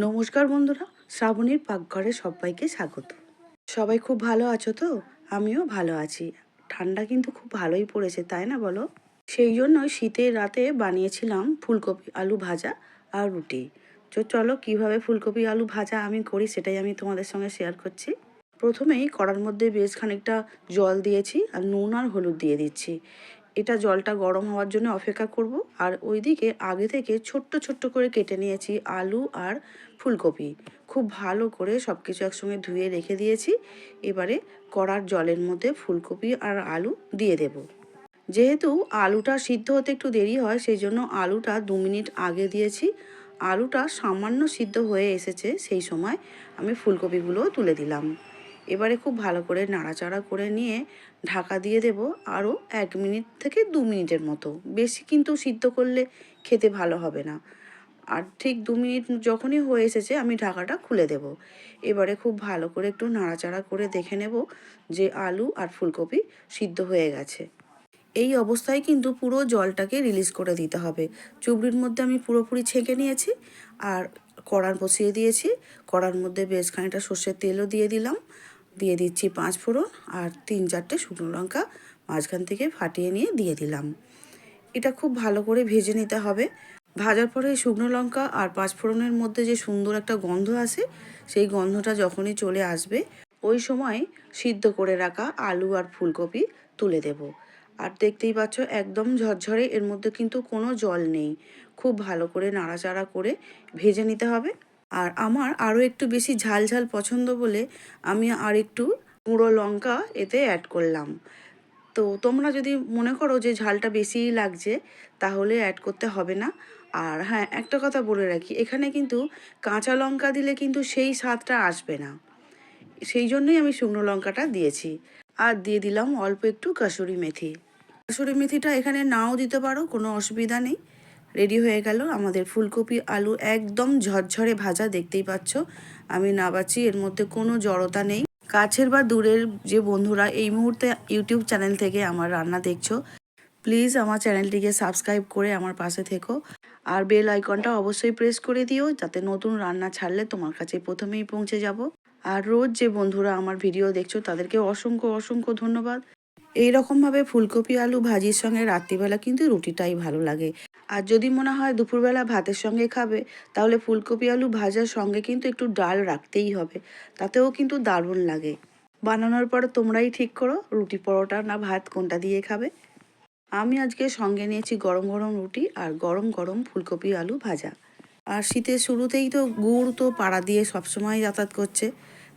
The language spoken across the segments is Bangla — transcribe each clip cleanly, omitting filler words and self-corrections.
নমস্কার বন্ধুরা, শ্রাবণীর পাকঘরে সবাইকে স্বাগত। সবাই খুব ভালো আছো তো? আমিও ভালো আছি। ঠান্ডা কিন্তু খুব ভালোই পড়েছে, তাই না বলো? সেই জন্যই শীতের রাতে বানিয়েছিলাম ফুলকপি আলু ভাজা আর রুটি। তো চলো কীভাবে ফুলকপি আলু ভাজা আমি করি সেটাই আমি তোমাদের সঙ্গে শেয়ার করছি। প্রথমেই কড়ার মধ্যে বেশ খানিকটা জল দিয়েছি আর নুন আর হলুদ দিয়ে দিচ্ছি। এটা জলটা গরম হওয়ার জন্য অপেক্ষা করব। আর ওইদিকে আগে থেকে ছোট্ট ছোট্ট করে কেটে নিয়েছি আলু আর ফুলকপি। খুব ভালো করে সব কিছু একসঙ্গে ধুয়ে রেখে দিয়েছি। এবারে কড়ার জলের মধ্যে ফুলকপি আর আলু দিয়ে দেব। যেহেতু আলুটা সিদ্ধ হতে একটু দেরি হয়, সেই জন্য আলুটা 2 মিনিট আগে দিয়েছি। আলুটা সামান্য সিদ্ধ হয়ে এসেছে, সেই সময় আমি ফুলকপিগুলোও তুলে দিলাম। এবারে খুব ভালো করে নাড়াচাড়া করে নিয়ে ঢাকা দিয়ে দেব আরও 1 মিনিট থেকে 2 মিনিটের মতো। বেশি কিন্তু সিদ্ধ করলে খেতে ভালো হবে না। আর ঠিক 2 মিনিট যখনই হয়ে এসেছে আমি ঢাকাটা খুলে দেব। এবারে খুব ভালো করে একটু নাড়াচাড়া করে দেখে নেব যে আলু আর ফুলকপি সিদ্ধ হয়ে গেছে। এই অবস্থায় কিন্তু পুরো জলটাকে রিলিজ করে দিতে হবে। চুবড়ির মধ্যে আমি পুরোপুরি ছেঁকে নিয়েছি আর কড়া বসিয়ে দিয়েছি। কড়ার মধ্যে বেশ খানিকটা সর্ষের তেলও দিয়ে দিলাম। দিয়ে দিচ্ছি 5 ফোড়ন আর 3-4টে শুকনো লঙ্কা মাঝখান থেকে ফাটিয়ে নিয়ে দিয়ে দিলাম। এটা খুব ভালো করে ভেজে নিতে হবে। ভাজার পরে শুকনো লঙ্কা আর 5 ফোড়নের মধ্যে যে সুন্দর একটা গন্ধ আসে, সেই গন্ধটা যখনই চলে আসবে ওই সময় সিদ্ধ করে রাখা আলু আর ফুলকপি তুলে দেব। আর দেখতেই পাচ্ছ একদম ঝরঝরে, এর মধ্যে কিন্তু কোনো জল নেই। খুব ভালো করে নাড়াচাড়া করে ভেজে নিতে হবে। আর আমার আরও একটু বেশি ঝাল ঝাল পছন্দ বলে আমি আর একটু গুঁড়ো লঙ্কা এতে অ্যাড করলাম। তো তোমরা যদি মনে করো যে ঝালটা বেশিই লাগছে তাহলে অ্যাড করতে হবে না। আর হ্যাঁ, একটা কথা বলে রাখি, এখানে কিন্তু কাঁচা লঙ্কা দিলে কিন্তু সেই স্বাদটা আসবে না। সেই জন্যই আমি শুকনো লঙ্কাটা দিয়েছি। আর দিয়ে দিলাম অল্প একটু কাসুরি মেথি। কাসুরি মেথিটা এখানে নাও দিতে পারো, কোনো অসুবিধা নেই। রেডি হয়ে গেল আমাদের ফুলকপি আলু একদম ঝরঝরে ভাজা। দেখতেই পাচ্ছ আমি নাবাচ্ছি, এর মধ্যে কোনো জড়তা নেই। কাছের বা দূরের যে বন্ধুরা এই মুহূর্তে ইউটিউব চ্যানেল থেকে আমার রান্না দেখছো, প্লিজ আমার চ্যানেলটিকে সাবস্ক্রাইব করে আমার পাশে থেকো। আর বেল আইকনটা অবশ্যই প্রেস করে দিও, যাতে নতুন রান্না ছাড়লে তোমার কাছে প্রথমেই পৌঁছে যাব। আর রোজ যে বন্ধুরা আমার ভিডিও দেখছো তাদেরকে অসংখ্য অসংখ্য ধন্যবাদ। এই রকমভাবে ফুলকপি আলু ভাজির সঙ্গে রাত্রিবেলা কিন্তু রুটিটাই ভালো লাগে। আর যদি মনে হয় দুপুরবেলা ভাতের সঙ্গে খাবে, তাহলে ফুলকপি আলু ভাজার সঙ্গে কিন্তু একটু ডাল রাখতেই হবে, তাতেও কিন্তু দারুণ লাগে। বানানোর পর তোমরাই ঠিক করো রুটি পরোটা না ভাত কোনটা দিয়ে খাবে। আমি আজকে সঙ্গে নিয়েছি গরম গরম রুটি আর গরম গরম ফুলকপি আলু ভাজা। আর শীতের শুরুতেই তো গুড় তো পাড়া দিয়ে সবসময় যাতায়াত করছে,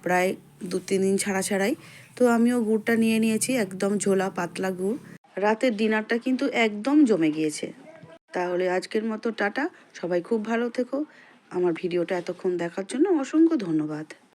প্রায় 2-3 দিন ছাড়া ছাড়াই। তো আমিও গুড়টা নিয়ে নিয়েছি, একদম ঝোলা পাতলা গুড়। রাতের ডিনারটা কিন্তু একদম জমে গিয়েছে। তাহলে আজকের মতো টাটা, সবাই খুব ভালো থেকো। আমার ভিডিওটা এতক্ষণ দেখার জন্য অসংখ্য ধন্যবাদ।